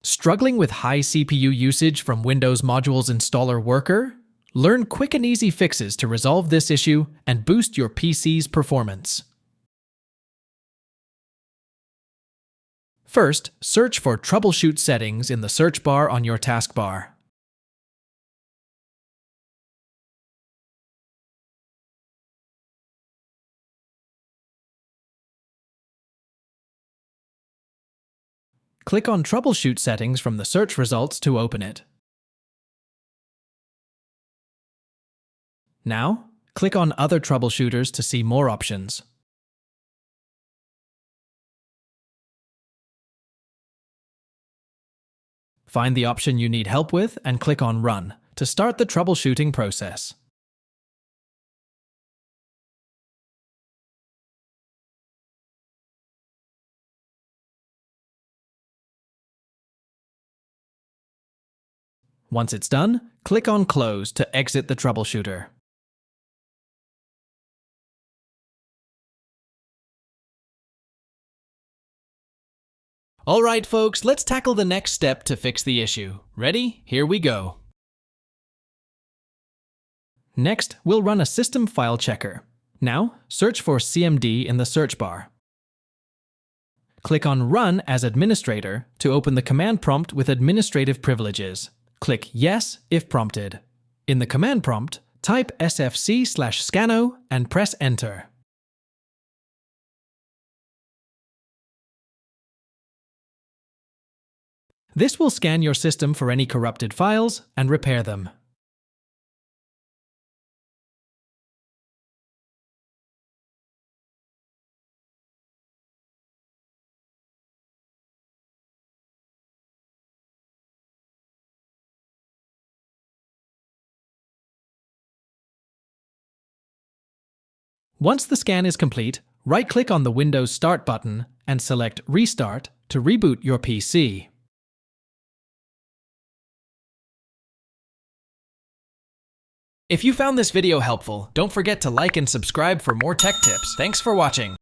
Struggling with high CPU usage from Windows Modules Installer Worker? Learn quick and easy fixes to resolve this issue and boost your PC's performance. First, search for Troubleshoot settings in the search bar on your taskbar. Click on Troubleshoot settings from the search results to open it. Now, click on Other Troubleshooters to see more options. Find the option you need help with and click on Run to start the troubleshooting process. Once it's done, click on Close to exit the troubleshooter. Alright folks, let's tackle the next step to fix the issue. Ready? Here we go. Next, we'll run a system file checker. Now, search for CMD in the search bar. Click on Run as Administrator to open the command prompt with administrative privileges. Click Yes if prompted. In the command prompt, type sfc/scano and press Enter. This will scan your system for any corrupted files and repair them. Once the scan is complete, right-click on the Windows Start button and select Restart to reboot your PC. If you found this video helpful, don't forget to like and subscribe for more tech tips. Thanks for watching.